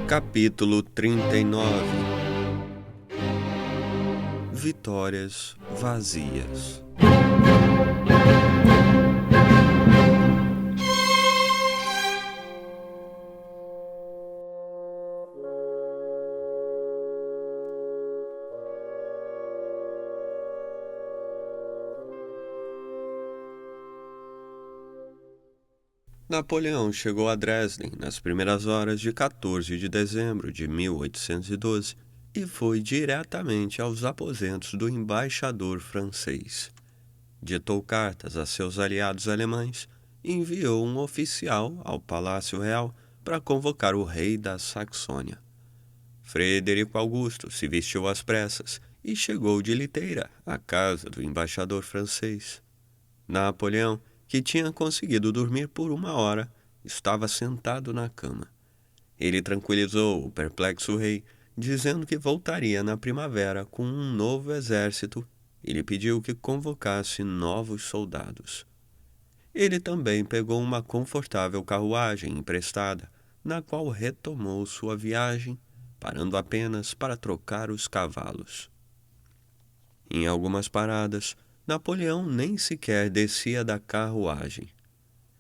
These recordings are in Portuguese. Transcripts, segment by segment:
Capítulo 39. Vitórias vazias. Napoleão chegou a Dresden nas primeiras horas de 14 de dezembro de 1812 e foi diretamente aos aposentos do embaixador francês. Ditou cartas a seus aliados alemães e enviou um oficial ao Palácio Real para convocar o rei da Saxônia. Frederico Augusto se vestiu às pressas e chegou de liteira à casa do embaixador francês. Napoleão, que tinha conseguido dormir por 1 hora, estava sentado na cama. Ele tranquilizou o perplexo rei, dizendo que voltaria na primavera com um novo exército e lhe pediu que convocasse novos soldados. Ele também pegou uma confortável carruagem emprestada, na qual retomou sua viagem, parando apenas para trocar os cavalos. Em algumas paradas, Napoleão nem sequer descia da carruagem.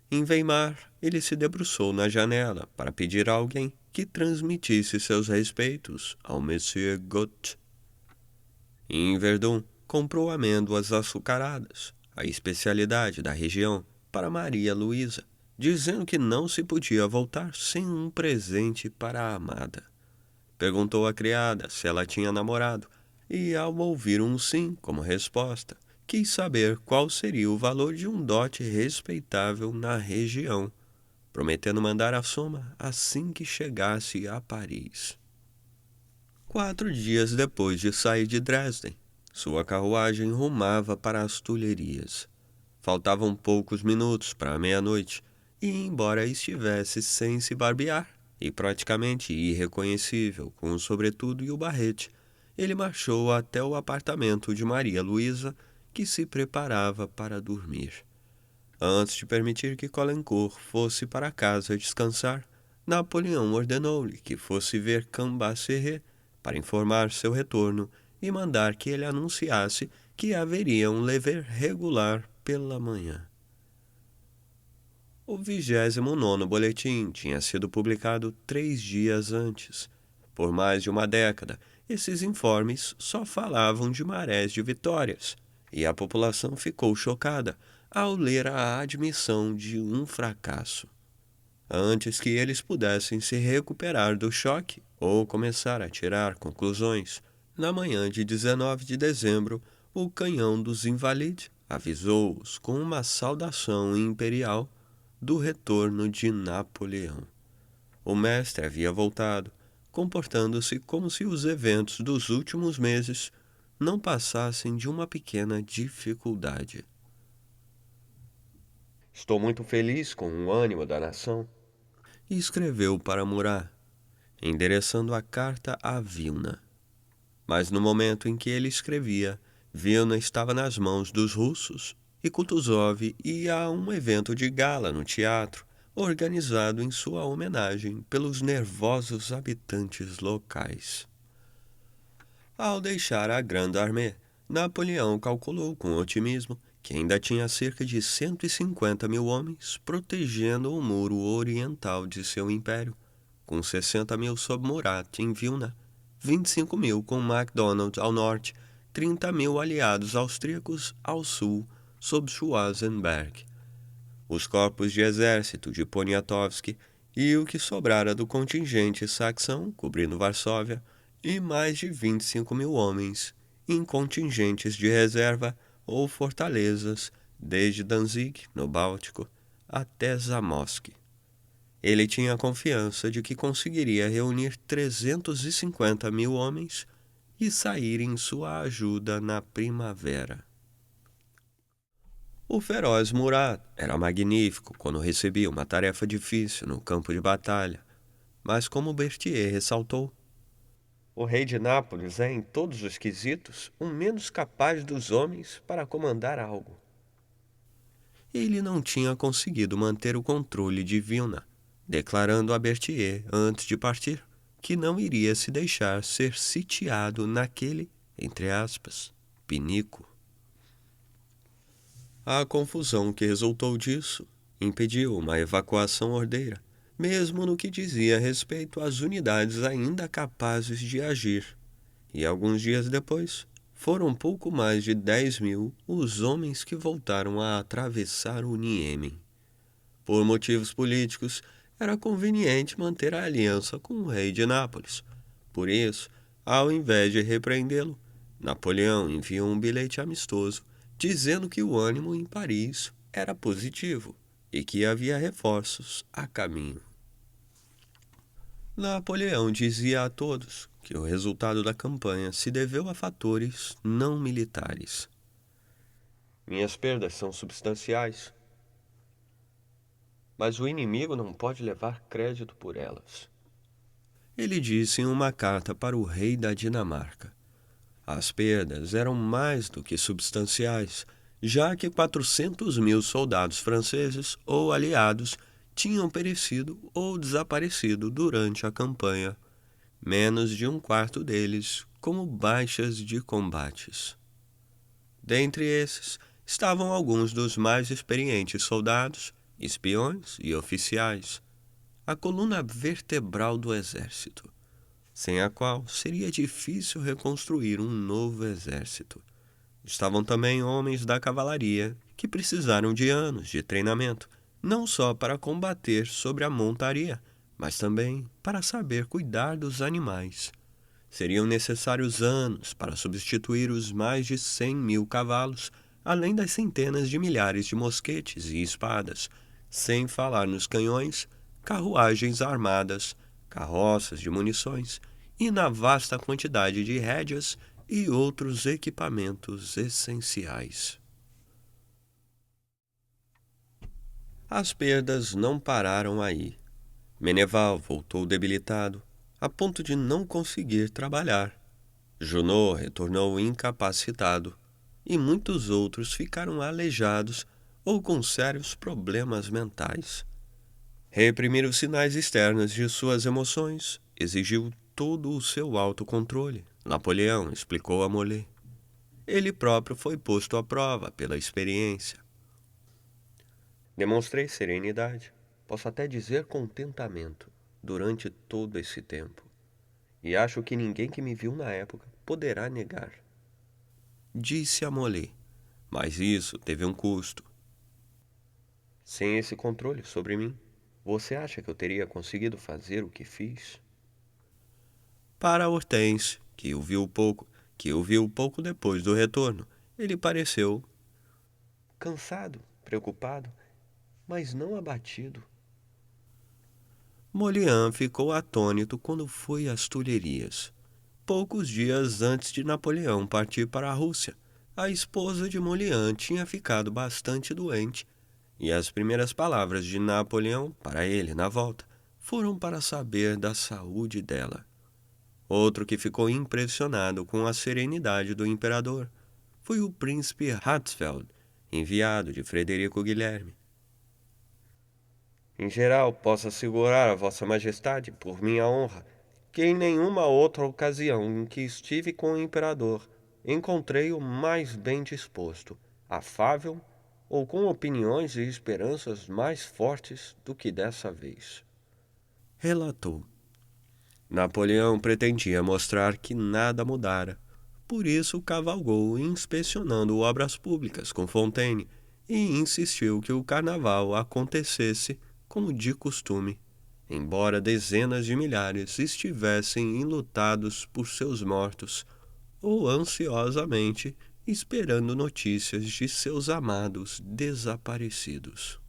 Em Weimar, ele se debruçou na janela para pedir a alguém que transmitisse seus respeitos ao Monsieur Gott. Em Verdun, comprou amêndoas açucaradas, a especialidade da região, para Maria Luísa, dizendo que não se podia voltar sem um presente para a amada. Perguntou à criada se ela tinha namorado e, ao ouvir um sim como resposta, quis saber qual seria o valor de um dote respeitável na região, prometendo mandar a soma assim que chegasse a Paris. 4 dias depois de sair de Dresden, sua carruagem rumava para as Tulherias. Faltavam poucos minutos para a meia-noite, e embora estivesse sem se barbear e praticamente irreconhecível com o sobretudo e o barrete, ele marchou até o apartamento de Maria Luísa, que se preparava para dormir. Antes de permitir que Caulaincourt fosse para casa descansar, Napoleão ordenou-lhe que fosse ver Cambacérès para informar seu retorno e mandar que ele anunciasse que haveria um lever regular pela manhã. O 29º boletim tinha sido publicado 3 dias antes. Por mais de uma década, esses informes só falavam de marés de vitórias, e a população ficou chocada ao ler a admissão de um fracasso. Antes que eles pudessem se recuperar do choque ou começar a tirar conclusões, na manhã de 19 de dezembro, o canhão dos Invalides avisou-os com uma saudação imperial do retorno de Napoleão. O mestre havia voltado, comportando-se como se os eventos dos últimos meses não passassem de uma pequena dificuldade. Estou muito feliz com o ânimo da nação, escreveu para Murat, endereçando a carta a Vilna. Mas no momento em que ele escrevia, Vilna estava nas mãos dos russos e Kutuzov ia a um evento de gala no teatro, organizado em sua homenagem pelos nervosos habitantes locais. Ao deixar a Grande Armée, Napoleão calculou com otimismo que ainda tinha cerca de 150.000 homens protegendo o muro oriental de seu império, com 60.000 sob Murat em Vilna, 25.000 com MacDonald ao norte, 30.000 aliados austríacos ao sul, sob Schwarzenberg. Os corpos de exército de Poniatowski e o que sobrara do contingente saxão cobrindo Varsóvia, e mais de 25.000 homens em contingentes de reserva ou fortalezas, desde Danzig, no Báltico, até Zamość. Ele tinha confiança de que conseguiria reunir 350.000 homens e sair em sua ajuda na primavera. O feroz Murat era magnífico quando recebia uma tarefa difícil no campo de batalha, mas como Berthier ressaltou, o rei de Nápoles é, em todos os quesitos, o menos capaz dos homens para comandar algo. Ele não tinha conseguido manter o controle de Vilna, declarando a Berthier, antes de partir, que não iria se deixar ser sitiado naquele, entre aspas, pinico. A confusão que resultou disso impediu uma evacuação ordeira, mesmo no que dizia respeito às unidades ainda capazes de agir, e alguns dias depois, foram pouco mais de 10.000 os homens que voltaram a atravessar o Niêmen. Por motivos políticos, era conveniente manter a aliança com o rei de Nápoles. Por isso, ao invés de repreendê-lo, Napoleão enviou um bilhete amistoso dizendo que o ânimo em Paris era positivo e que havia reforços a caminho. Napoleão dizia a todos que o resultado da campanha se deveu a fatores não militares. Minhas perdas são substanciais, mas o inimigo não pode levar crédito por elas. Ele disse em uma carta para o rei da Dinamarca. As perdas eram mais do que substanciais, já que 400.000 soldados franceses ou aliados tinham perecido ou desaparecido durante a campanha, menos de um quarto deles como baixas de combates. Dentre esses estavam alguns dos mais experientes soldados, espiões e oficiais, a coluna vertebral do exército, sem a qual seria difícil reconstruir um novo exército. Estavam também homens da cavalaria que precisaram de anos de treinamento, não só para combater sobre a montaria, mas também para saber cuidar dos animais. Seriam necessários anos para substituir os mais de 100.000 cavalos, além das centenas de milhares de mosquetes e espadas, sem falar nos canhões, carruagens armadas, carroças de munições e na vasta quantidade de rédeas e outros equipamentos essenciais. As perdas não pararam aí. Meneval voltou debilitado, a ponto de não conseguir trabalhar. Junot retornou incapacitado, e muitos outros ficaram aleijados ou com sérios problemas mentais. Reprimir os sinais externos de suas emoções exigiu todo o seu autocontrole, Napoleão explicou a Molé. Ele próprio foi posto à prova pela experiência. Demonstrei serenidade, posso até dizer contentamento, durante todo esse tempo. E acho que ninguém que me viu na época poderá negar. Disse a Molé, mas isso teve um custo. Sem esse controle sobre mim, você acha que eu teria conseguido fazer o que fiz? Para Hortense, que o viu pouco depois do retorno, ele pareceu cansado, preocupado, mas não abatido. Molián ficou atônito quando foi às Tulherias. Poucos dias antes de Napoleão partir para a Rússia, a esposa de Molián tinha ficado bastante doente, e as primeiras palavras de Napoleão para ele na volta foram para saber da saúde dela. Outro que ficou impressionado com a serenidade do imperador foi o príncipe Hatzfeld, enviado de Frederico Guilherme. Em geral, posso assegurar a Vossa Majestade, por minha honra, que em nenhuma outra ocasião em que estive com o imperador encontrei-o mais bem disposto, afável ou com opiniões e esperanças mais fortes do que dessa vez. Relatou. Napoleão pretendia mostrar que nada mudara. Por isso cavalgou inspecionando obras públicas com Fontaine e insistiu que o carnaval acontecesse como de costume, embora dezenas de milhares estivessem enlutados por seus mortos ou ansiosamente esperando notícias de seus amados desaparecidos.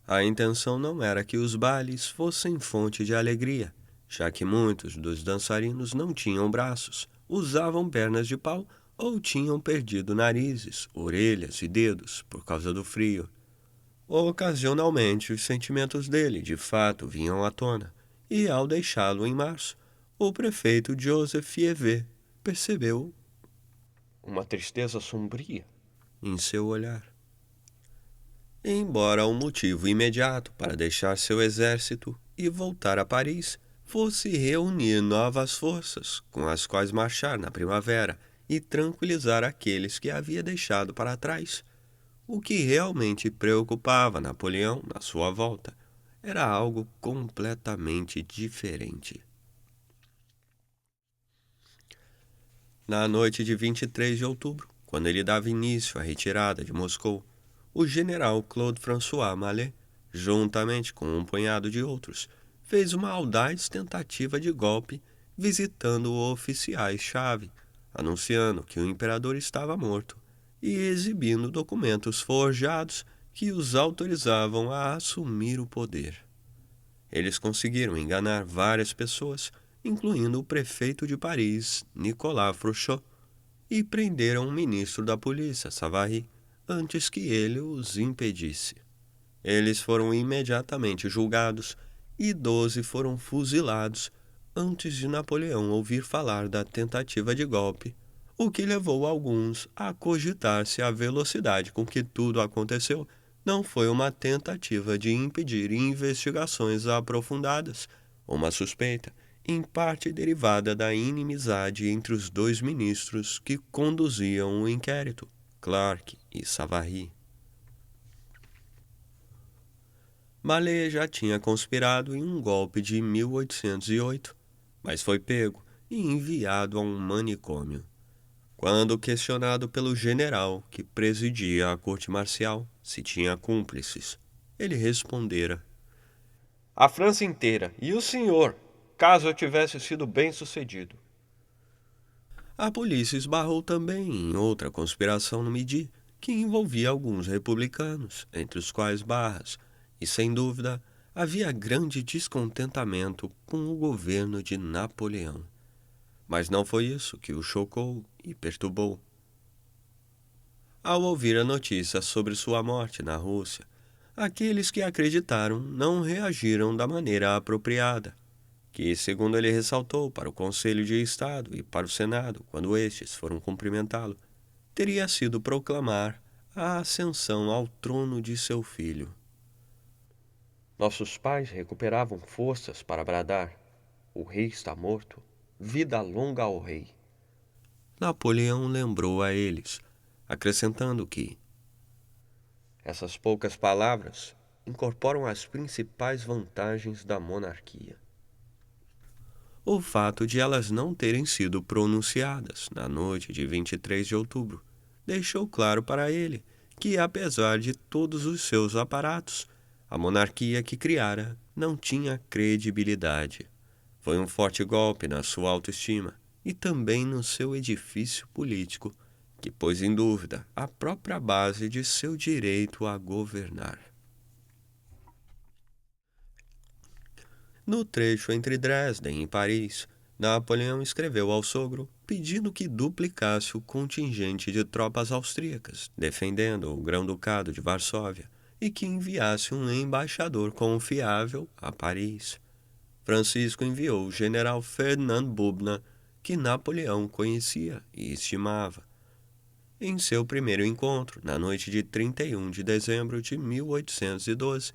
A intenção não era que os bailes fossem fonte de alegria, já que muitos dos dançarinos não tinham braços, usavam pernas de pau ou tinham perdido narizes, orelhas e dedos por causa do frio. Ocasionalmente, os sentimentos dele, de fato, vinham à tona, e ao deixá-lo em março, o prefeito Joseph Fievé percebeu uma tristeza sombria em seu olhar. Embora um motivo imediato para deixar seu exército e voltar a Paris fosse reunir novas forças com as quais marchar na primavera e tranquilizar aqueles que havia deixado para trás. O que realmente preocupava Napoleão na sua volta era algo completamente diferente. Na noite de 23 de outubro, quando ele dava início à retirada de Moscou, o general Claude François Mallet, juntamente com um punhado de outros, fez uma audaz tentativa de golpe visitando oficiais-chave, anunciando que o imperador estava morto e exibindo documentos forjados que os autorizavam a assumir o poder. Eles conseguiram enganar várias pessoas, incluindo o prefeito de Paris, Nicolas Frouchot, e prenderam o ministro da polícia, Savary, antes que ele os impedisse. Eles foram imediatamente julgados e 12 foram fuzilados antes de Napoleão ouvir falar da tentativa de golpe, o que levou alguns a cogitar se a velocidade com que tudo aconteceu não foi uma tentativa de impedir investigações aprofundadas, uma suspeita, em parte derivada da inimizade entre os dois ministros que conduziam o inquérito, Clark e Savary. Mallet já tinha conspirado em um golpe de 1808, mas foi pego e enviado a um manicômio. Quando questionado pelo general que presidia a corte marcial se tinha cúmplices, ele respondera: "A França inteira e o senhor, caso eu tivesse sido bem-sucedido." A polícia esbarrou também em outra conspiração no Midi, que envolvia alguns republicanos, entre os quais Barras, e sem dúvida havia grande descontentamento com o governo de Napoleão. Mas não foi isso que o chocou e perturbou. Ao ouvir a notícia sobre sua morte na Rússia, aqueles que acreditaram não reagiram da maneira apropriada, que, segundo ele ressaltou para o Conselho de Estado e para o Senado, quando estes foram cumprimentá-lo, teria sido proclamar a ascensão ao trono de seu filho. Nossos pais recuperavam forças para bradar: "O rei está morto, vida longa ao rei." Napoleão lembrou a eles, acrescentando que essas poucas palavras incorporam as principais vantagens da monarquia. O fato de elas não terem sido pronunciadas na noite de 23 de outubro deixou claro para ele que, apesar de todos os seus aparatos, a monarquia que criara não tinha credibilidade. Foi um forte golpe na sua autoestima e também no seu edifício político, que pôs em dúvida a própria base de seu direito a governar. No trecho entre Dresden e Paris, Napoleão escreveu ao sogro pedindo que duplicasse o contingente de tropas austríacas defendendo o Grão-Ducado de Varsóvia e que enviasse um embaixador confiável a Paris. Francisco enviou o general Ferdinand Bubna, que Napoleão conhecia e estimava. Em seu primeiro encontro, na noite de 31 de dezembro de 1812,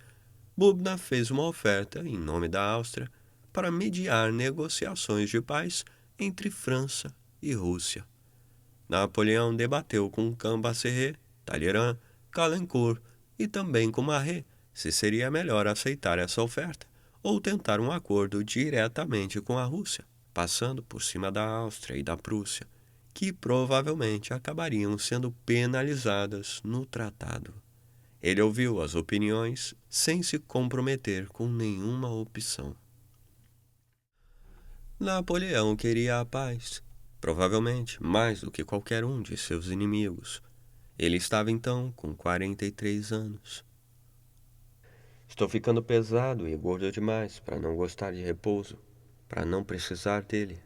Bubna fez uma oferta, em nome da Áustria, para mediar negociações de paz entre França e Rússia. Napoleão debateu com Cambacérès, Talleyrand, Caulaincourt e também com Maret se seria melhor aceitar essa oferta ou tentar um acordo diretamente com a Rússia, passando por cima da Áustria e da Prússia, que provavelmente acabariam sendo penalizadas no tratado. Ele ouviu as opiniões sem se comprometer com nenhuma opção. Napoleão queria a paz, provavelmente mais do que qualquer um de seus inimigos. Ele estava então com 43 anos. "Estou ficando pesado e gordo demais para não gostar de repouso, para não precisar dele,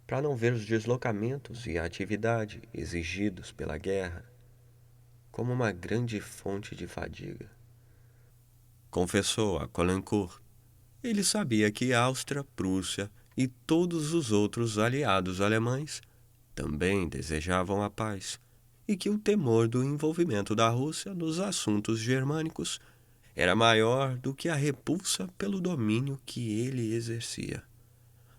para não ver os deslocamentos e a atividade exigidos pela guerra como uma grande fonte de fadiga", confessou a Caulaincourt. Ele sabia que Áustria, Prússia e todos os outros aliados alemães também desejavam a paz e que o temor do envolvimento da Rússia nos assuntos germânicos era maior do que a repulsa pelo domínio que ele exercia.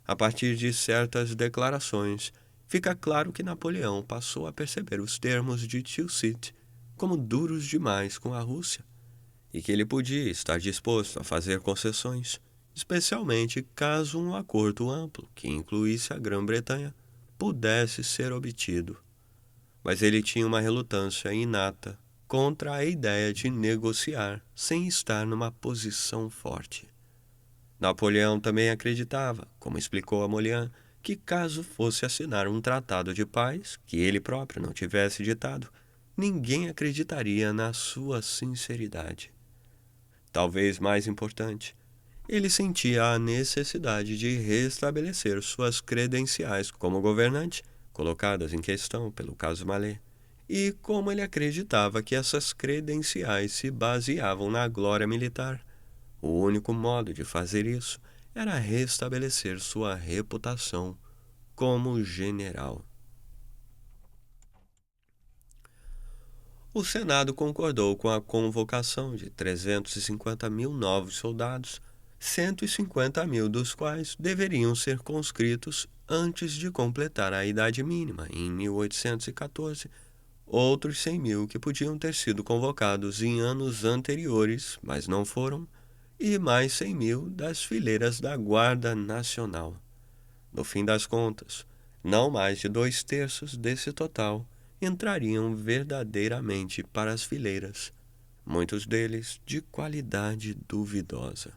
A partir de certas declarações, fica claro que Napoleão passou a perceber os termos de Tilsit como duros demais com a Rússia, e que ele podia estar disposto a fazer concessões, especialmente caso um acordo amplo, que incluísse a Grã-Bretanha, pudesse ser obtido. Mas ele tinha uma relutância inata contra a ideia de negociar sem estar numa posição forte. Napoleão também acreditava, como explicou a Molián, que caso fosse assinar um tratado de paz que ele próprio não tivesse ditado, ninguém acreditaria na sua sinceridade. Talvez mais importante, ele sentia a necessidade de restabelecer suas credenciais como governante, colocadas em questão pelo caso Mallet, e como ele acreditava que essas credenciais se baseavam na glória militar. O único modo de fazer isso era restabelecer sua reputação como general. O Senado concordou com a convocação de 350 mil novos soldados, 150 mil dos quais deveriam ser conscritos antes de completar a idade mínima, em 1814, outros 100 mil que podiam ter sido convocados em anos anteriores, mas não foram, e mais 100 mil das fileiras da Guarda Nacional. No fim das contas, não mais de 2/3 desse total entrariam verdadeiramente para as fileiras, muitos deles de qualidade duvidosa.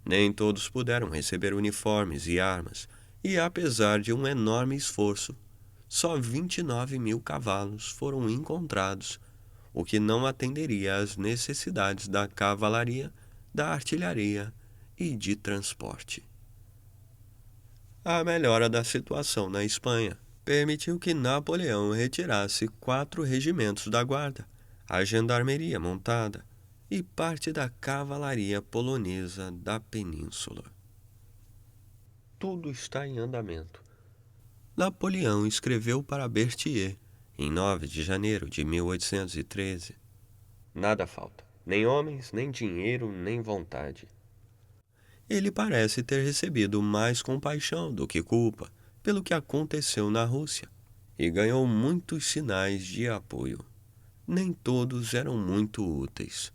Nem todos puderam receber uniformes e armas, e apesar de um enorme esforço, só 29 mil cavalos foram encontrados, o que não atenderia às necessidades da cavalaria, da artilharia e de transporte. A melhora da situação na Espanha permitiu que Napoleão retirasse 4 regimentos da guarda, a gendarmeria montada e parte da cavalaria polonesa da península. Tudo está em andamento. Napoleão escreveu para Berthier, em 9 de janeiro de 1813. Nada falta, nem homens, nem dinheiro, nem vontade. Ele parece ter recebido mais compaixão do que culpa pelo que aconteceu na Rússia, e ganhou muitos sinais de apoio. Nem todos eram muito úteis.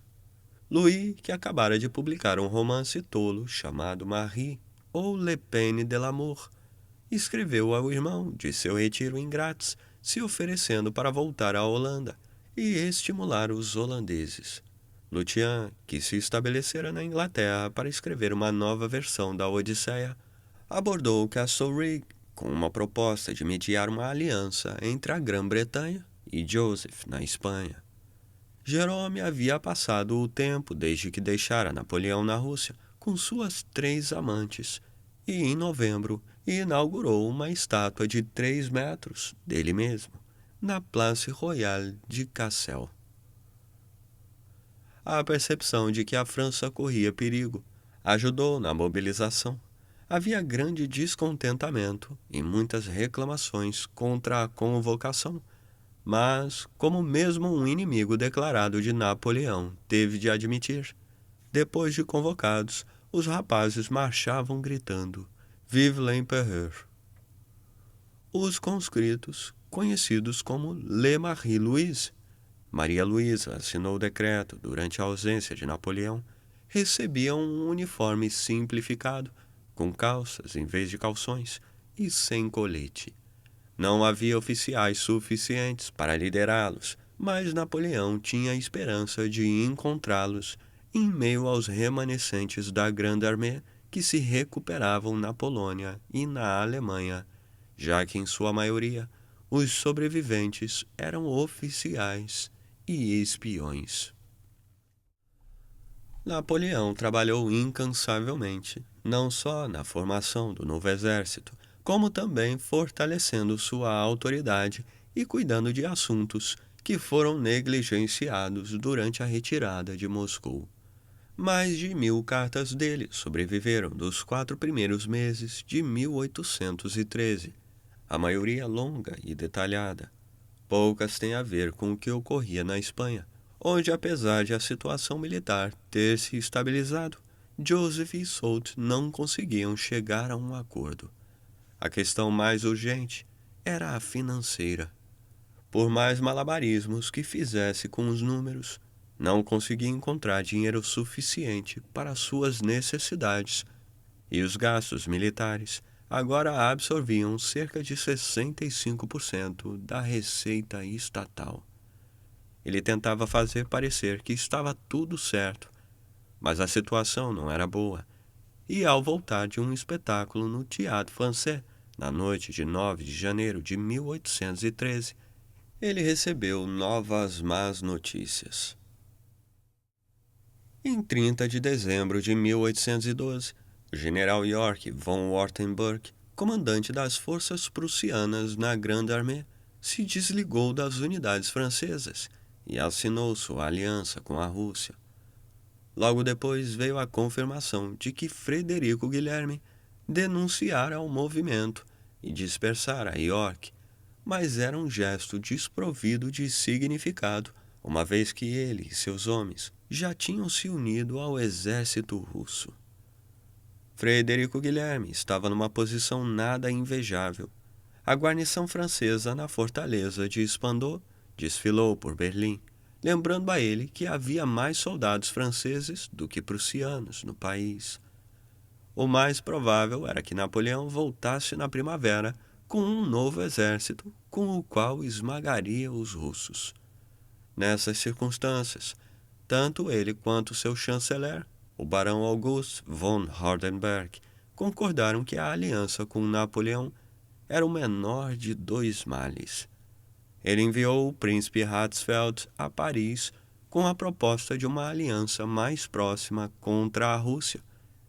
Louis, que acabara de publicar um romance tolo chamado Marie, ou Le Peine de l'amour, escreveu ao irmão de seu retiro em Graz, se oferecendo para voltar à Holanda e estimular os holandeses. Lucian, que se estabelecera na Inglaterra para escrever uma nova versão da Odisseia, abordou Castlereagh com uma proposta de mediar uma aliança entre a Grã-Bretanha e Joseph na Espanha. Jerome havia passado o tempo desde que deixara Napoleão na Rússia com suas 3 amantes e, em novembro, inaugurou uma estátua de 3 metros dele mesmo na Place Royale de Cassel. A percepção de que a França corria perigo ajudou na mobilização. Havia grande descontentamento e muitas reclamações contra a convocação, mas, como mesmo um inimigo declarado de Napoleão teve de admitir, depois de convocados, os rapazes marchavam gritando «Vive l'Empereur!». Os conscritos, conhecidos como Les Marie-Louise, Maria Luísa assinou o decreto durante a ausência de Napoleão, recebiam um uniforme simplificado, com calças em vez de calções e sem colete. Não havia oficiais suficientes para liderá-los, mas Napoleão tinha a esperança de encontrá-los em meio aos remanescentes da Grande Armée que se recuperavam na Polônia e na Alemanha, já que em sua maioria os sobreviventes eram oficiais e espiões. Napoleão trabalhou incansavelmente, não só na formação do novo exército, como também fortalecendo sua autoridade e cuidando de assuntos que foram negligenciados durante a retirada de Moscou. Mais de 1000 cartas dele sobreviveram dos 4 primeiros meses de 1813, a maioria longa e detalhada. Poucas têm a ver com o que ocorria na Espanha, onde, apesar de a situação militar ter se estabilizado, Joseph e Soult não conseguiam chegar a um acordo. A questão mais urgente era a financeira. Por mais malabarismos que fizesse com os números, não conseguia encontrar dinheiro suficiente para suas necessidades, e os gastos militares agora absorviam cerca de 65% da receita estatal. Ele tentava fazer parecer que estava tudo certo, mas a situação não era boa, e ao voltar de um espetáculo no Théâtre Français, na noite de 9 de janeiro de 1813, ele recebeu novas más notícias. Em 30 de dezembro de 1812, o general Yorck von Wartenburg, comandante das forças prussianas na Grande Armée, se desligou das unidades francesas e assinou sua aliança com a Rússia. Logo depois veio a confirmação de que Frederico Guilherme denunciara o movimento e dispersara Yorck, mas era um gesto desprovido de significado, uma vez que ele e seus homens já tinham se unido ao exército russo. Frederico Guilherme estava numa posição nada invejável. A guarnição francesa na fortaleza de Spandau desfilou por Berlim, lembrando a ele que havia mais soldados franceses do que prussianos no país. O mais provável era que Napoleão voltasse na primavera com um novo exército com o qual esmagaria os russos. Nessas circunstâncias, tanto ele quanto seu chanceler, o barão August von Hardenberg, concordaram que a aliança com Napoleão era o menor de dois males. Ele enviou o príncipe Hatzfeld a Paris com a proposta de uma aliança mais próxima contra a Rússia,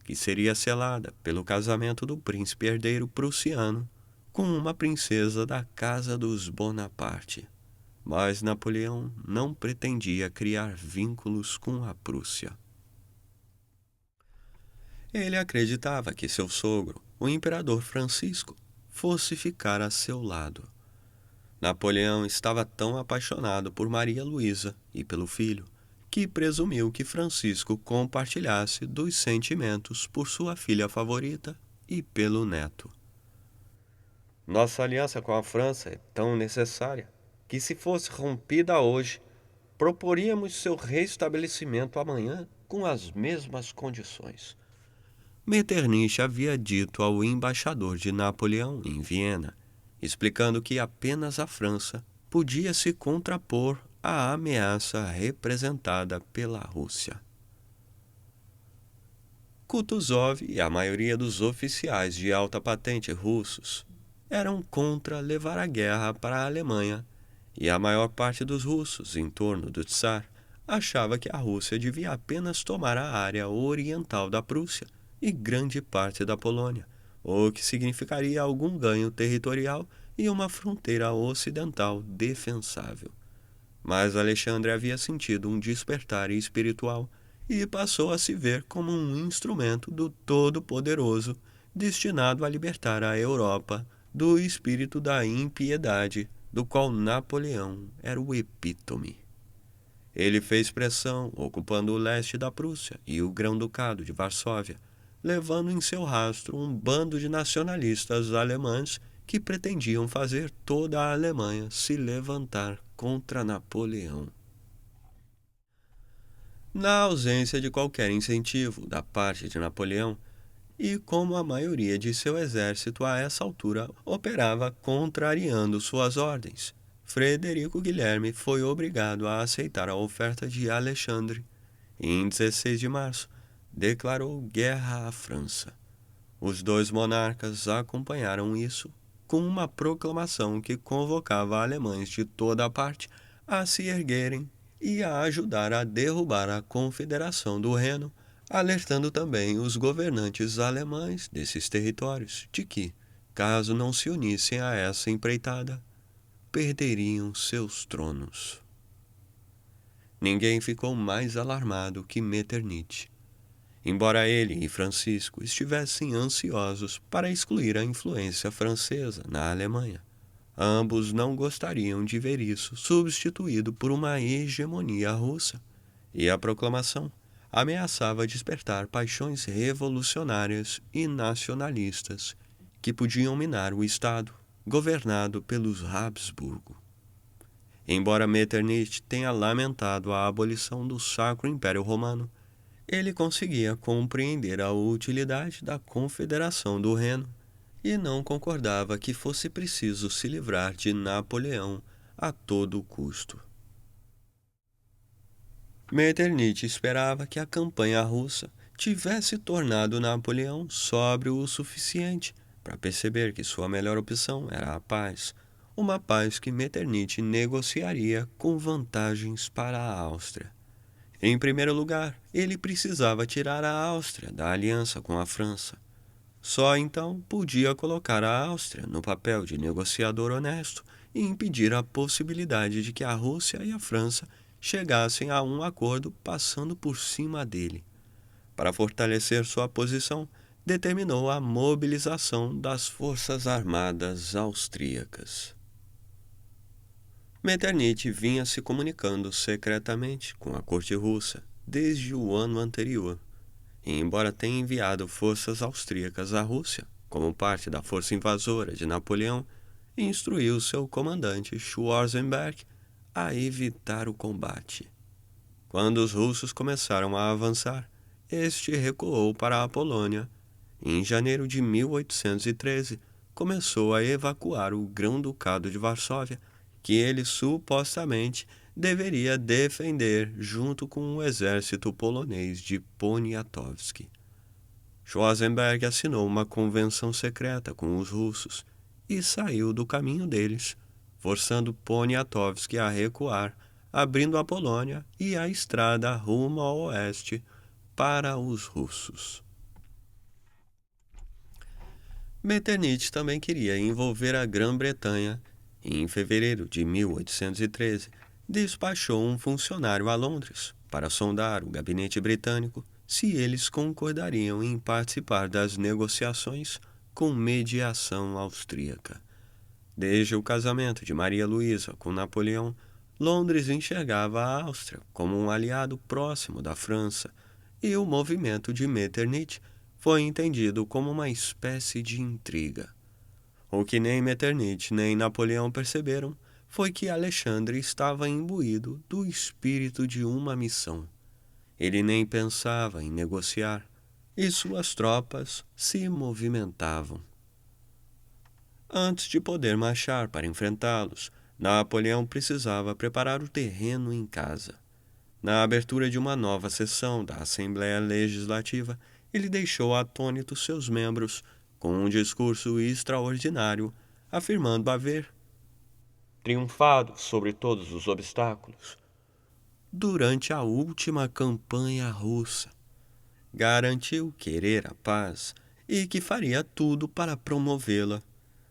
que seria selada pelo casamento do príncipe herdeiro prussiano com uma princesa da casa dos Bonaparte. Mas Napoleão não pretendia criar vínculos com a Prússia. Ele acreditava que seu sogro, o imperador Francisco, fosse ficar a seu lado. Napoleão estava tão apaixonado por Maria Luísa e pelo filho, que presumiu que Francisco compartilhasse dos sentimentos por sua filha favorita e pelo neto. Nossa aliança com a França é tão necessária que, se fosse rompida hoje, proporíamos seu restabelecimento amanhã com as mesmas condições. Metternich havia dito ao embaixador de Napoleão em Viena, explicando que apenas a França podia se contrapor à ameaça representada pela Rússia. Kutuzov e a maioria dos oficiais de alta patente russos eram contra levar a guerra para a Alemanha, e a maior parte dos russos em torno do Tsar achava que a Rússia devia apenas tomar a área oriental da Prússia e grande parte da Polônia, o que significaria algum ganho territorial e uma fronteira ocidental defensável. Mas Alexandre havia sentido um despertar espiritual e passou a se ver como um instrumento do Todo-Poderoso destinado a libertar a Europa do espírito da impiedade, do qual Napoleão era o epítome. Ele fez pressão, ocupando o leste da Prússia e o Grão-Ducado de Varsóvia, levando em seu rastro um bando de nacionalistas alemães que pretendiam fazer toda a Alemanha se levantar contra Napoleão. Na ausência de qualquer incentivo da parte de Napoleão, e como a maioria de seu exército a essa altura operava contrariando suas ordens, Frederico Guilherme foi obrigado a aceitar a oferta de Alexandre e, em 16 de março, declarou guerra à França. Os dois monarcas acompanharam isso com uma proclamação que convocava alemães de toda a parte a se erguerem e a ajudar a derrubar a Confederação do Reno, alertando também os governantes alemães desses territórios de que, caso não se unissem a essa empreitada, perderiam seus tronos. Ninguém ficou mais alarmado que Metternich. Embora ele e Francisco estivessem ansiosos para excluir a influência francesa na Alemanha, ambos não gostariam de ver isso substituído por uma hegemonia russa, e a proclamação ameaçava despertar paixões revolucionárias e nacionalistas que podiam minar o Estado, governado pelos Habsburgo. Embora Metternich tenha lamentado a abolição do Sacro Império Romano, ele conseguia compreender a utilidade da Confederação do Reno e não concordava que fosse preciso se livrar de Napoleão a todo custo. Metternich esperava que a campanha russa tivesse tornado Napoleão sóbrio o suficiente para perceber que sua melhor opção era a paz, uma paz que Metternich negociaria com vantagens para a Áustria. Em primeiro lugar, ele precisava tirar a Áustria da aliança com a França. Só então podia colocar a Áustria no papel de negociador honesto e impedir a possibilidade de que a Rússia e a França chegassem a um acordo passando por cima dele. Para fortalecer sua posição, determinou a mobilização das forças armadas austríacas. Metternich vinha se comunicando secretamente com a corte russa desde o ano anterior, e embora tenha enviado forças austríacas à Rússia, como parte da força invasora de Napoleão, instruiu seu comandante Schwarzenberg a evitar o combate. Quando os russos começaram a avançar, este recuou para a Polônia e, em janeiro de 1813, começou a evacuar o Grão-Ducado de Varsóvia, que ele supostamente deveria defender junto com o exército polonês de Poniatowski. Schwarzenberg assinou uma convenção secreta com os russos e saiu do caminho deles, forçando Poniatowski a recuar, abrindo a Polônia e a estrada rumo ao oeste para os russos. Metternich também queria envolver a Grã-Bretanha e, em fevereiro de 1813, despachou um funcionário a Londres para sondar o gabinete britânico se eles concordariam em participar das negociações com mediação austríaca. Desde o casamento de Maria Luísa com Napoleão, Londres enxergava a Áustria como um aliado próximo da França, e o movimento de Metternich foi entendido como uma espécie de intriga. O que nem Metternich nem Napoleão perceberam foi que Alexandre estava imbuído do espírito de uma missão. Ele nem pensava em negociar, e suas tropas se movimentavam. Antes de poder marchar para enfrentá-los, Napoleão precisava preparar o terreno em casa. Na abertura de uma nova sessão da Assembleia Legislativa, ele deixou atônitos seus membros com um discurso extraordinário, afirmando haver triunfado sobre todos os obstáculos durante a última campanha russa. Garantiu querer a paz e que faria tudo para promovê-la,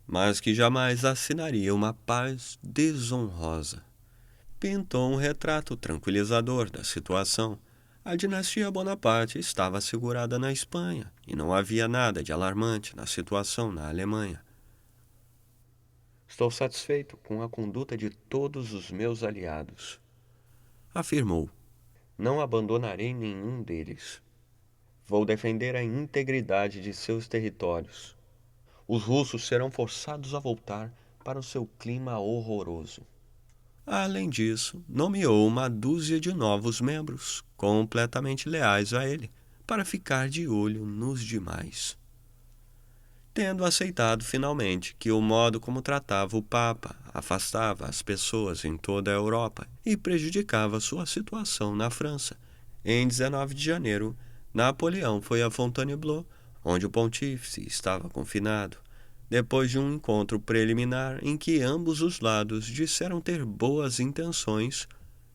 mas que jamais assinaria uma paz desonrosa. Pintou um retrato tranquilizador da situação. A dinastia Bonaparte estava assegurada na Espanha e não havia nada de alarmante na situação na Alemanha. Estou satisfeito com a conduta de todos os meus aliados, afirmou. Não abandonarei nenhum deles. Vou defender a integridade de seus territórios. Os russos serão forçados a voltar para o seu clima horroroso. Além disso, nomeou uma dúzia de novos membros, completamente leais a ele, para ficar de olho nos demais. Tendo aceitado finalmente que o modo como tratava o Papa afastava as pessoas em toda a Europa e prejudicava sua situação na França, em 19 de janeiro, Napoleão foi a Fontainebleau, onde o pontífice estava confinado. Depois de um encontro preliminar em que ambos os lados disseram ter boas intenções,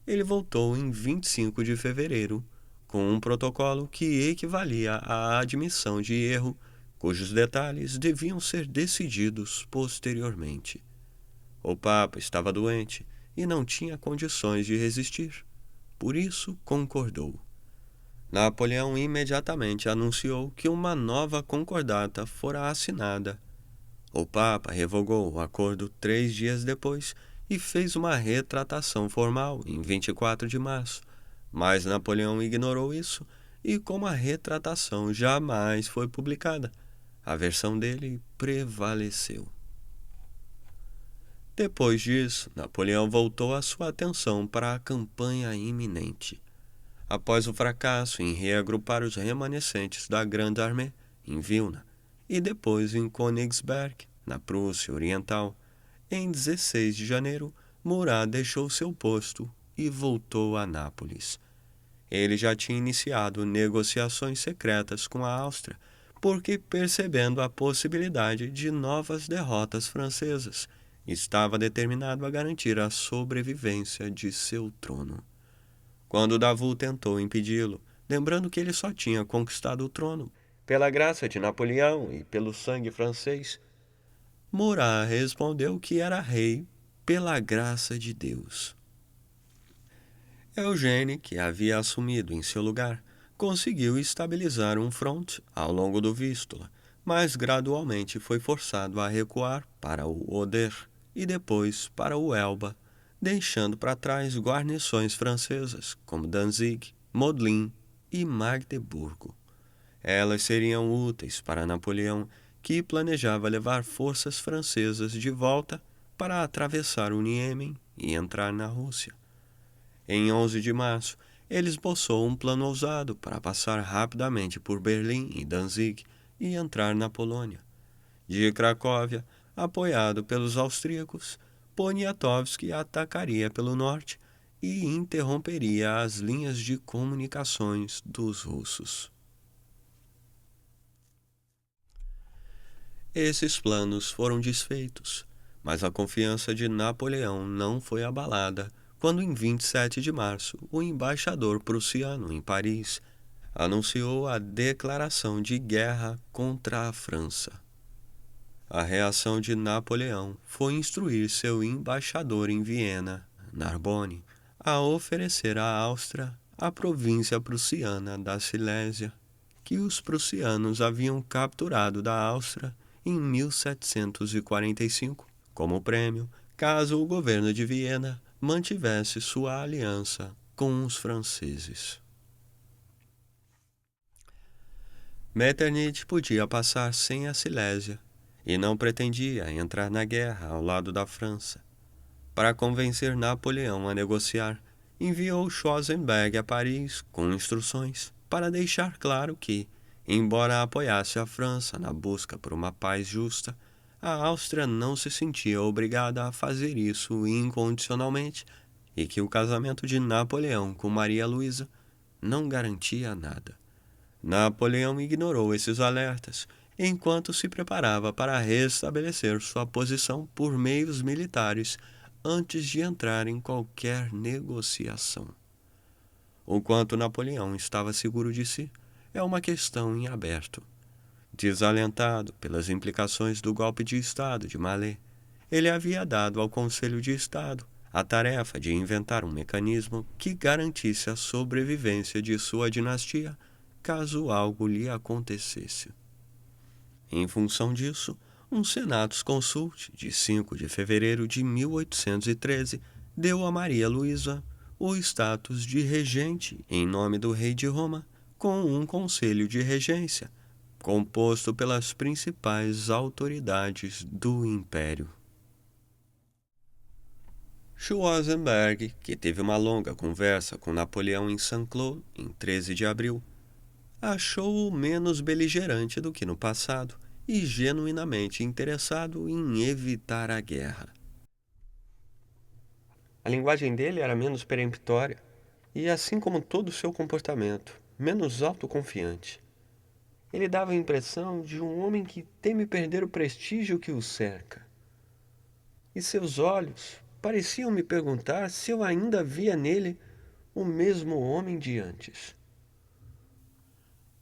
ele voltou em 25 de fevereiro, com um protocolo que equivalia à admissão de erro, cujos detalhes deviam ser decididos posteriormente. O Papa estava doente e não tinha condições de resistir, por isso concordou. Napoleão imediatamente anunciou que uma nova concordata fora assinada. O Papa revogou o acordo 3 dias depois e fez uma retratação formal em 24 de março, mas Napoleão ignorou isso e, como a retratação jamais foi publicada, a versão dele prevaleceu. Depois disso, Napoleão voltou a sua atenção para a campanha iminente. Após o fracasso em reagrupar os remanescentes da Grande Armée em Vilna e depois em Königsberg, na Prússia Oriental, em 16 de janeiro, Murat deixou seu posto e voltou a Nápoles. Ele já tinha iniciado negociações secretas com a Áustria, porque, percebendo a possibilidade de novas derrotas francesas, estava determinado a garantir a sobrevivência de seu trono. Quando Davout tentou impedi-lo, lembrando que ele só tinha conquistado o trono pela graça de Napoleão e pelo sangue francês, Murat respondeu que era rei pela graça de Deus. Eugênie, que havia assumido em seu lugar, conseguiu estabilizar um fronte ao longo do Vístula, mas gradualmente foi forçado a recuar para o Oder e depois para o Elba, deixando para trás guarnições francesas como Danzig, Modlin e Magdeburgo. Elas seriam úteis para Napoleão, que planejava levar forças francesas de volta para atravessar o Iêmen e entrar na Rússia. Em 11 de março, ele esboçou um plano ousado para passar rapidamente por Berlim e Danzig e entrar na Polônia. De Cracóvia, apoiado pelos austríacos, Poniatowski atacaria pelo norte e interromperia as linhas de comunicações dos russos. Esses planos foram desfeitos, mas a confiança de Napoleão não foi abalada quando, em 27 de março, o embaixador prussiano em Paris anunciou a declaração de guerra contra a França. A reação de Napoleão foi instruir seu embaixador em Viena, Narbonne, a oferecer à Áustria a província prussiana da Silésia, que os prussianos haviam capturado da Áustria em 1745, como prêmio, caso o governo de Viena mantivesse sua aliança com os franceses. Metternich podia passar sem a Silésia e não pretendia entrar na guerra ao lado da França. Para convencer Napoleão a negociar, enviou Schwarzenberg a Paris com instruções para deixar claro que, embora apoiasse a França na busca por uma paz justa, a Áustria não se sentia obrigada a fazer isso incondicionalmente e que o casamento de Napoleão com Maria Luísa não garantia nada. Napoleão ignorou esses alertas enquanto se preparava para restabelecer sua posição por meios militares antes de entrar em qualquer negociação. O quanto Napoleão estava seguro de si é uma questão em aberto. Desalentado pelas implicações do golpe de Estado de Mallet, ele havia dado ao Conselho de Estado a tarefa de inventar um mecanismo que garantisse a sobrevivência de sua dinastia caso algo lhe acontecesse. Em função disso, um Senatus Consulte de 5 de fevereiro de 1813 deu a Maria Luísa o status de regente em nome do rei de Roma, com um conselho de regência, composto pelas principais autoridades do império. Schwarzenberg, que teve uma longa conversa com Napoleão em Saint-Cloud em 13 de abril, achou-o menos beligerante do que no passado e genuinamente interessado em evitar a guerra. A linguagem dele era menos peremptória e, assim como todo o seu comportamento, menos autoconfiante. Ele dava a impressão de um homem que teme perder o prestígio que o cerca. E seus olhos pareciam me perguntar se eu ainda via nele o mesmo homem de antes.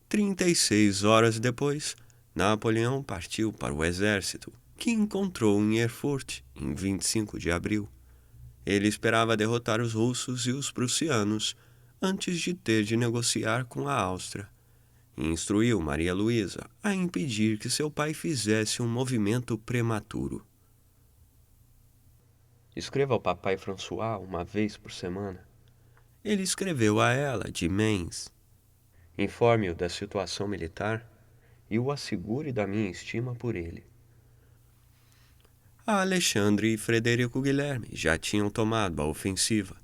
36 horas depois, Napoleão partiu para o exército, que encontrou em Erfurt em 25 de abril. Ele esperava derrotar os russos e os prussianos antes de ter de negociar com a Áustria. Instruiu Maria Luísa a impedir que seu pai fizesse um movimento prematuro. Escreva ao papai François uma vez por semana. Ele escreveu a ela de Mainz. Informe-o da situação militar e o assegure da minha estima por ele. Alexandre e Frederico Guilherme já tinham tomado a ofensiva,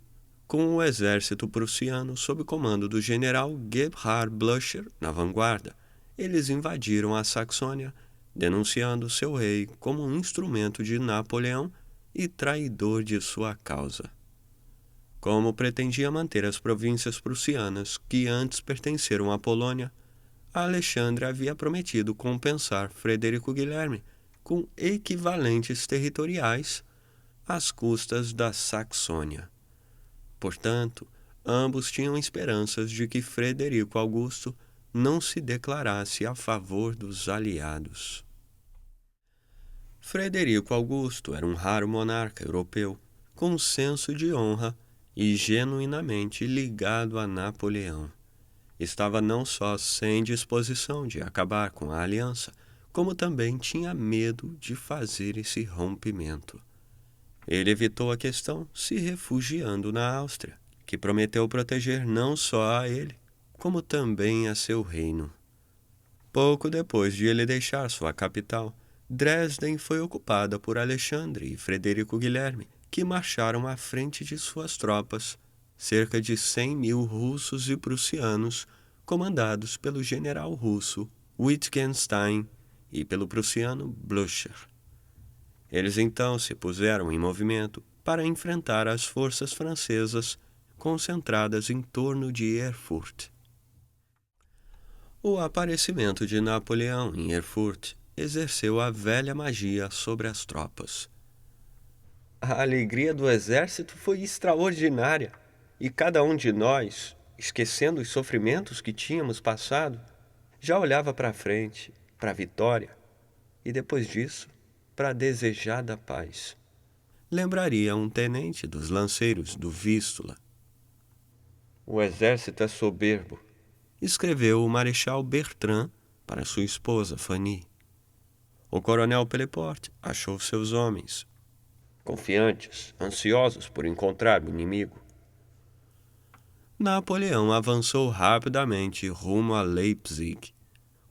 com o exército prussiano sob comando do general Gebhard Blücher na vanguarda. Eles invadiram a Saxônia, denunciando seu rei como um instrumento de Napoleão e traidor de sua causa. Como pretendia manter as províncias prussianas que antes pertenceram à Polônia, Alexandre havia prometido compensar Frederico Guilherme com equivalentes territoriais às custas da Saxônia. Portanto, ambos tinham esperanças de que Frederico Augusto não se declarasse a favor dos aliados. Frederico Augusto era um raro monarca europeu, com senso de honra e genuinamente ligado a Napoleão. Estava não só sem disposição de acabar com a aliança, como também tinha medo de fazer esse rompimento. Ele evitou a questão se refugiando na Áustria, que prometeu proteger não só a ele, como também a seu reino. Pouco depois de ele deixar sua capital, Dresden foi ocupada por Alexandre e Frederico Guilherme, que marcharam à frente de suas tropas, cerca de 100.000 russos e prussianos, comandados pelo general russo Wittgenstein e pelo prussiano Blücher. Eles então se puseram em movimento para enfrentar as forças francesas concentradas em torno de Erfurt. O aparecimento de Napoleão em Erfurt exerceu a velha magia sobre as tropas. A alegria do exército foi extraordinária, e cada um de nós, esquecendo os sofrimentos que tínhamos passado, já olhava para frente, para a vitória, e depois disso, para a desejada paz. Lembraria um tenente dos lanceiros do Vístula. O exército é soberbo, escreveu o Marechal Bertrand para sua esposa Fanny. O coronel Pelleport achou seus homens confiantes, ansiosos por encontrar o inimigo. Napoleão avançou rapidamente rumo a Leipzig.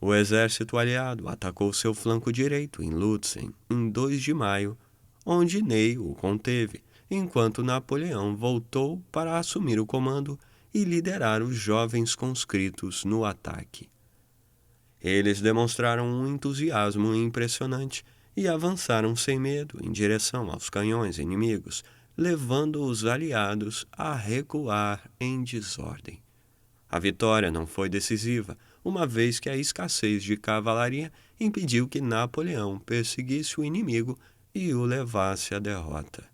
O exército aliado atacou seu flanco direito em Lutzen em 2 de maio, onde Ney o conteve, enquanto Napoleão voltou para assumir o comando e liderar os jovens conscritos no ataque. Eles demonstraram um entusiasmo impressionante e avançaram sem medo em direção aos canhões inimigos, levando os aliados a recuar em desordem. A vitória não foi decisiva, uma vez que a escassez de cavalaria impediu que Napoleão perseguisse o inimigo e o levasse à derrota.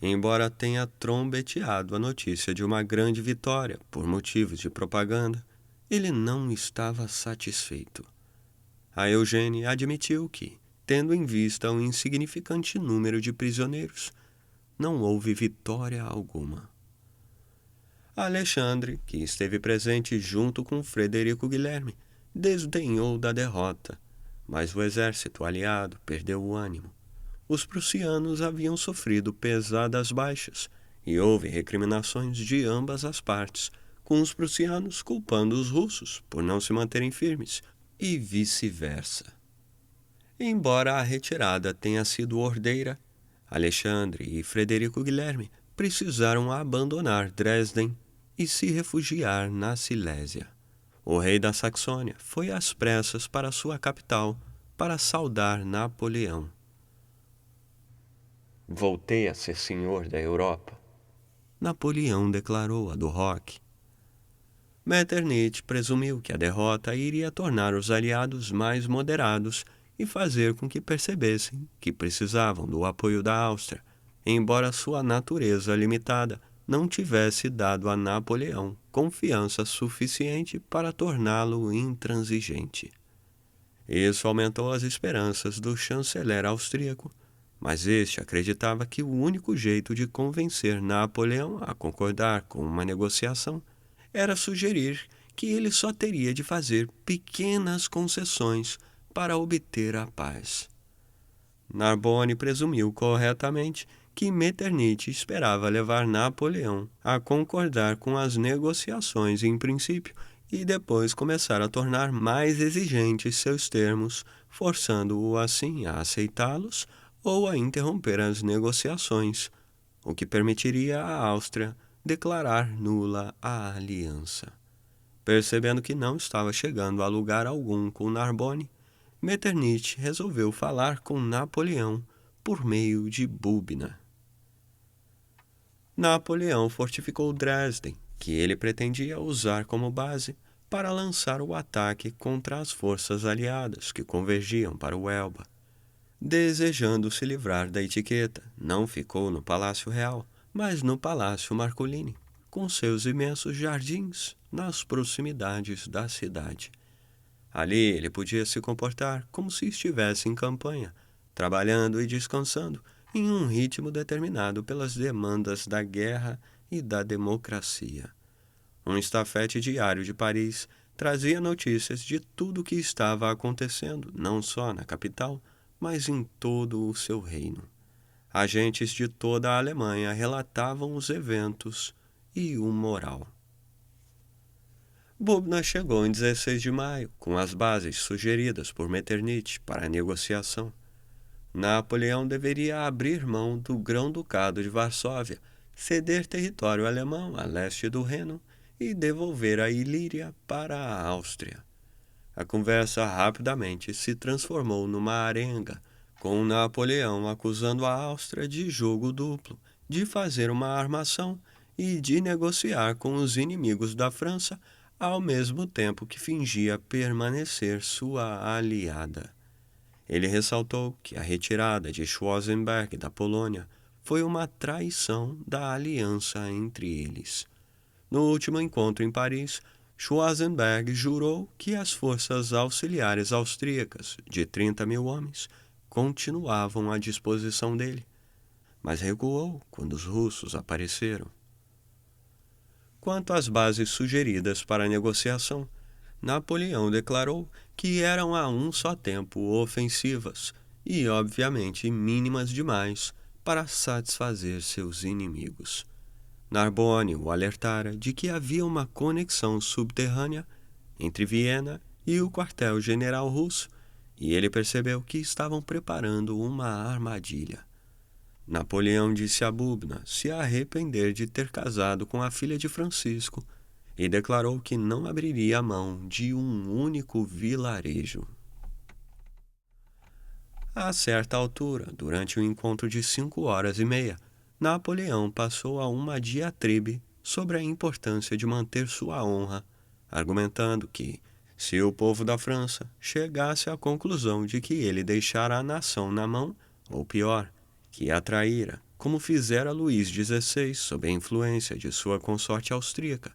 Embora tenha trombeteado a notícia de uma grande vitória por motivos de propaganda, ele não estava satisfeito. A Eugênie admitiu que, tendo em vista um insignificante número de prisioneiros, não houve vitória alguma. Alexandre, que esteve presente junto com Frederico Guilherme, desdenhou da derrota, mas o exército aliado perdeu o ânimo. Os prussianos haviam sofrido pesadas baixas e houve recriminações de ambas as partes, com os prussianos culpando os russos por não se manterem firmes e vice-versa. Embora a retirada tenha sido ordeira, Alexandre e Frederico Guilherme precisaram abandonar Dresden e se refugiar na Silésia. O rei da Saxônia foi às pressas para sua capital para saudar Napoleão. Voltei a ser senhor da Europa, Napoleão declarou a Duroc. Metternich presumiu que a derrota iria tornar os aliados mais moderados e fazer com que percebessem que precisavam do apoio da Áustria, embora sua natureza limitada não tivesse dado a Napoleão confiança suficiente para torná-lo intransigente. Isso aumentou as esperanças do chanceler austríaco, mas este acreditava que o único jeito de convencer Napoleão a concordar com uma negociação era sugerir que ele só teria de fazer pequenas concessões para obter a paz. Narbonne presumiu corretamente que Metternich esperava levar Napoleão a concordar com as negociações em princípio e depois começar a tornar mais exigentes seus termos, forçando-o assim a aceitá-los ou a interromper as negociações, o que permitiria à Áustria declarar nula a aliança. Percebendo que não estava chegando a lugar algum com Narbonne, Metternich resolveu falar com Napoleão por meio de Bubna. Napoleão fortificou Dresden, que ele pretendia usar como base para lançar o ataque contra as forças aliadas que convergiam para o Elba. Desejando se livrar da etiqueta, não ficou no Palácio Real, mas no Palácio Marcolini, com seus imensos jardins nas proximidades da cidade. Ali ele podia se comportar como se estivesse em campanha, trabalhando e descansando em um ritmo determinado pelas demandas da guerra e da democracia. Um estafete diário de Paris trazia notícias de tudo o que estava acontecendo, não só na capital, mas em todo o seu reino. Agentes de toda a Alemanha relatavam os eventos e o moral. Bubna chegou em 16 de maio, com as bases sugeridas por Metternich para a negociação. Napoleão deveria abrir mão do Grão-Ducado de Varsóvia, ceder território alemão a leste do Reno e devolver a Ilíria para a Áustria. A conversa rapidamente se transformou numa arenga, com Napoleão acusando a Áustria de jogo duplo, de fazer uma armação e de negociar com os inimigos da França, ao mesmo tempo que fingia permanecer sua aliada. Ele ressaltou que a retirada de Schwarzenberg da Polônia foi uma traição da aliança entre eles. No último encontro em Paris, Schwarzenberg jurou que as forças auxiliares austríacas, de 30.000 homens, continuavam à disposição dele, mas recuou quando os russos apareceram. Quanto às bases sugeridas para a negociação, Napoleão declarou que eram a um só tempo ofensivas e, obviamente, mínimas demais para satisfazer seus inimigos. Narbonne o alertara de que havia uma conexão subterrânea entre Viena e o quartel-general russo, e ele percebeu que estavam preparando uma armadilha. Napoleão disse a Bubna se arrepender de ter casado com a filha de Francisco e declarou que não abriria a mão de um único vilarejo. A certa altura, durante um encontro de 5 horas e meia, Napoleão passou a uma diatribe sobre a importância de manter sua honra, argumentando que, se o povo da França chegasse à conclusão de que ele deixara a nação na mão, ou pior, que a traíra, como fizera Luís XVI sob a influência de sua consorte austríaca,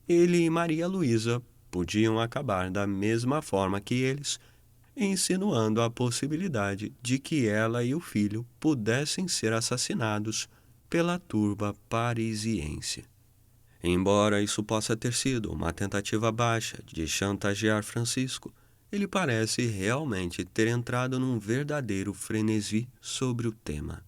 ele e Maria Luísa podiam acabar da mesma forma que eles, insinuando a possibilidade de que ela e o filho pudessem ser assassinados pela turba parisiense. Embora isso possa ter sido uma tentativa baixa de chantagear Francisco, ele parece realmente ter entrado num verdadeiro frenesi sobre o tema.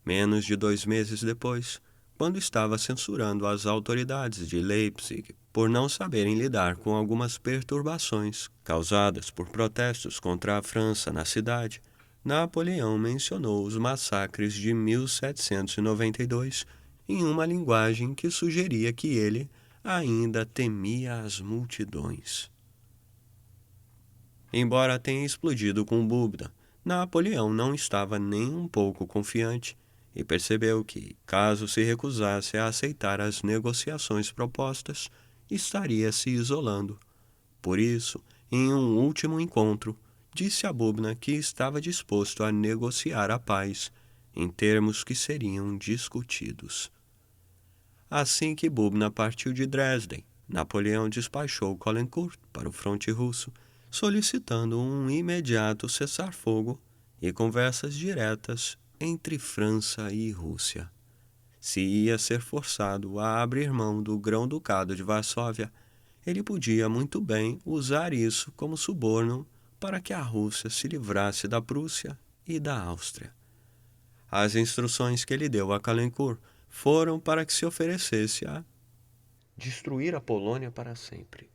Menos de 2 meses depois, quando estava censurando as autoridades de Leipzig por não saberem lidar com algumas perturbações causadas por protestos contra a França na cidade, Napoleão mencionou os massacres de 1792 em uma linguagem que sugeria que ele ainda temia as multidões. Embora tenha explodido com Bubna, Napoleão não estava nem um pouco confiante e percebeu que, caso se recusasse a aceitar as negociações propostas, estaria se isolando. Por isso, em um último encontro, disse a Bubna que estava disposto a negociar a paz em termos que seriam discutidos. Assim que Bubna partiu de Dresden, Napoleão despachou Caulaincourt para o fronte russo, solicitando um imediato cessar-fogo e conversas diretas entre França e Rússia. Se ia ser forçado a abrir mão do Grão-Ducado de Varsóvia, ele podia muito bem usar isso como suborno para que a Rússia se livrasse da Prússia e da Áustria. As instruções que ele deu a Caulaincourt foram para que se oferecesse a destruir a Polônia para sempre.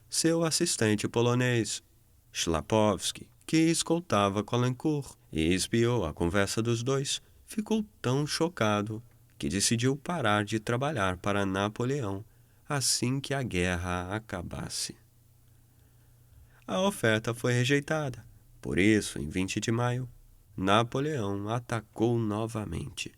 Seu assistente polonês, Szlapowski, que escoltava Caulaincourt e espiou a conversa dos dois, ficou tão chocado que decidiu parar de trabalhar para Napoleão assim que a guerra acabasse. A oferta foi rejeitada. Por isso, em 20 de maio, Napoleão atacou novamente.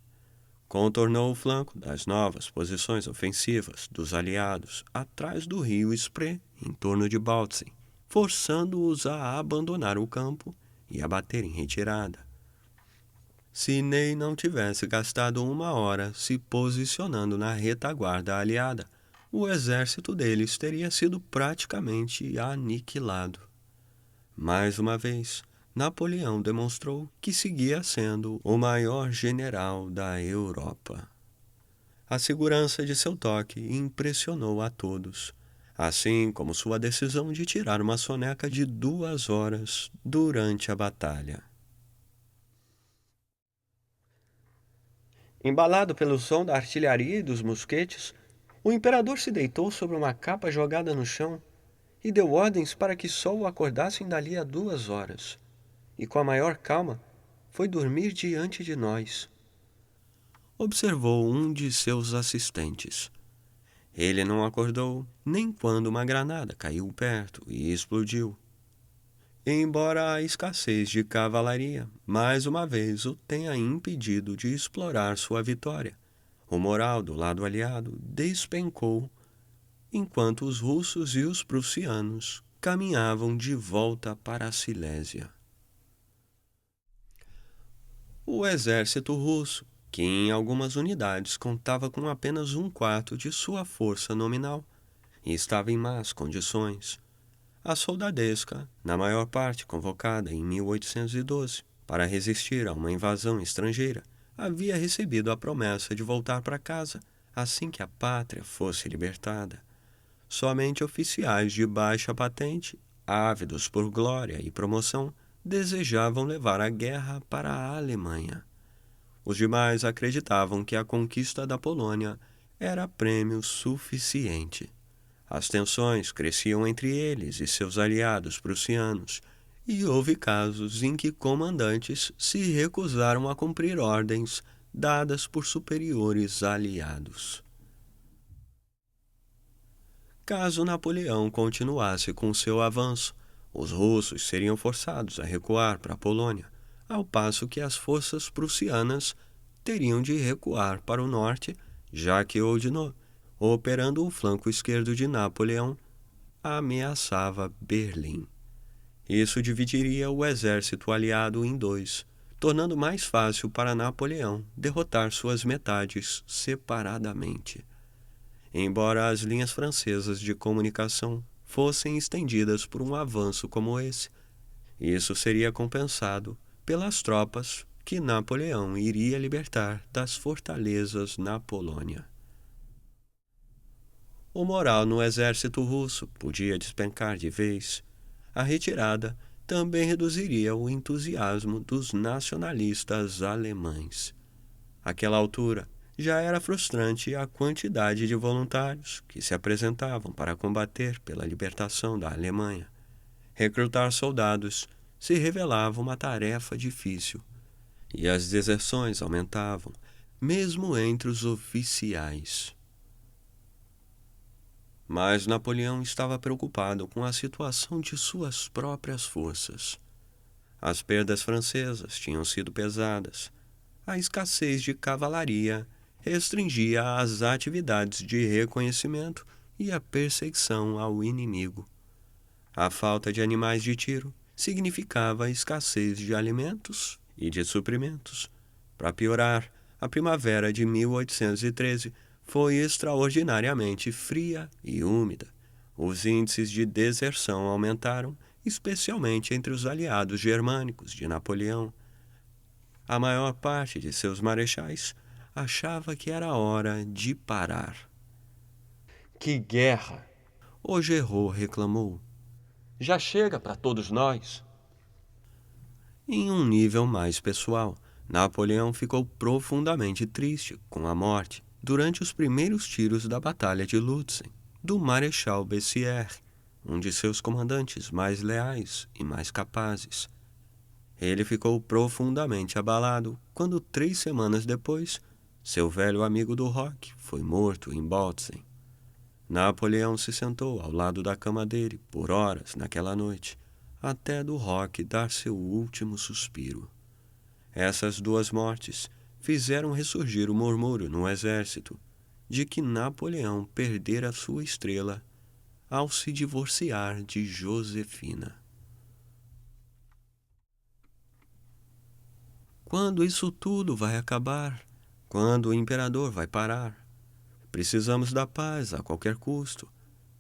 Contornou o flanco das novas posições ofensivas dos aliados atrás do rio Spree, em torno de Bautzen, forçando-os a abandonar o campo e a bater em retirada. Se Ney não tivesse gastado 1 hora se posicionando na retaguarda aliada, o exército deles teria sido praticamente aniquilado. Mais uma vez, Napoleão demonstrou que seguia sendo o maior general da Europa. A segurança de seu toque impressionou a todos, assim como sua decisão de tirar uma soneca de 2 horas durante a batalha. Embalado pelo som da artilharia e dos mosquetes, o imperador se deitou sobre uma capa jogada no chão e deu ordens para que só o acordassem dali a 2 horas. E com a maior calma, foi dormir diante de nós. Observou um de seus assistentes. Ele não acordou nem quando uma granada caiu perto e explodiu. Embora a escassez de cavalaria mais uma vez o tenha impedido de explorar sua vitória, o moral do lado aliado despencou enquanto os russos e os prussianos caminhavam de volta para a Silésia. O exército russo, que em algumas unidades contava com apenas 1/4 de sua força nominal, e estava em más condições. A soldadesca, na maior parte convocada em 1812 para resistir a uma invasão estrangeira, havia recebido a promessa de voltar para casa assim que a pátria fosse libertada. Somente oficiais de baixa patente, ávidos por glória e promoção, desejavam levar a guerra para a Alemanha. Os demais acreditavam que a conquista da Polônia era prêmio suficiente. As tensões cresciam entre eles e seus aliados prussianos, e houve casos em que comandantes se recusaram a cumprir ordens dadas por superiores aliados. Caso Napoleão continuasse com seu avanço, os russos seriam forçados a recuar para a Polônia, ao passo que as forças prussianas teriam de recuar para o norte, já que Oudinot, operando o flanco esquerdo de Napoleão, ameaçava Berlim. Isso dividiria o exército aliado em 2, tornando mais fácil para Napoleão derrotar suas metades separadamente. Embora as linhas francesas de comunicação fossem estendidas por um avanço como esse, isso seria compensado pelas tropas que Napoleão iria libertar das fortalezas na Polônia. O moral no exército russo podia despencar de vez. A retirada também reduziria o entusiasmo dos nacionalistas alemães. Àquela altura, já era frustrante a quantidade de voluntários que se apresentavam para combater pela libertação da Alemanha. Recrutar soldados se revelava uma tarefa difícil, e as deserções aumentavam, mesmo entre os oficiais. Mas Napoleão estava preocupado com a situação de suas próprias forças. As perdas francesas tinham sido pesadas. A escassez de cavalaria restringia as atividades de reconhecimento e a perseguição ao inimigo. A falta de animais de tiro significava a escassez de alimentos e de suprimentos. Para piorar, a primavera de 1813 foi extraordinariamente fria e úmida. Os índices de deserção aumentaram, especialmente entre os aliados germânicos de Napoleão. A maior parte de seus marechais achava que era hora de parar. Que guerra! Augereau reclamou. Já chega para todos nós. Em um nível mais pessoal, Napoleão ficou profundamente triste com a morte durante os primeiros tiros da Batalha de Lutzen, do Marechal Bessieres, um de seus comandantes mais leais e mais capazes. Ele ficou profundamente abalado quando, 3 semanas depois, seu velho amigo do rock foi morto em Bautzen. Napoleão se sentou ao lado da cama dele por horas naquela noite, até do rock dar seu último suspiro. Essas 2 mortes fizeram ressurgir o murmúrio no exército de que Napoleão perdera sua estrela ao se divorciar de Josefina. Quando isso tudo vai acabar? Quando o imperador vai parar? Precisamos da paz a qualquer custo.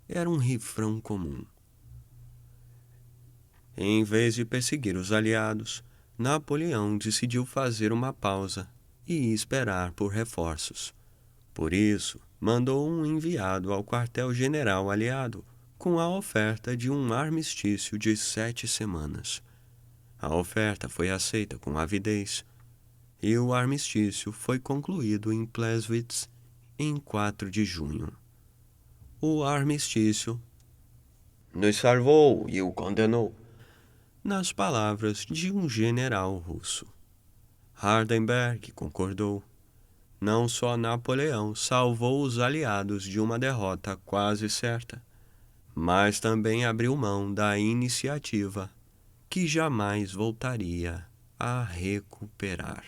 Era um refrão comum. Em vez de perseguir os aliados, Napoleão decidiu fazer uma pausa e esperar por reforços. Por isso, mandou um enviado ao quartel-general aliado com a oferta de um armistício de 7 semanas. A oferta foi aceita com avidez, e o armistício foi concluído em Pleaswitz em 4 de junho. O armistício Nos salvou e o condenou. nas palavras de um general russo. Hardenberg concordou. Não só Napoleão salvou os aliados de uma derrota quase certa, mas também abriu mão da iniciativa que jamais voltaria a recuperar.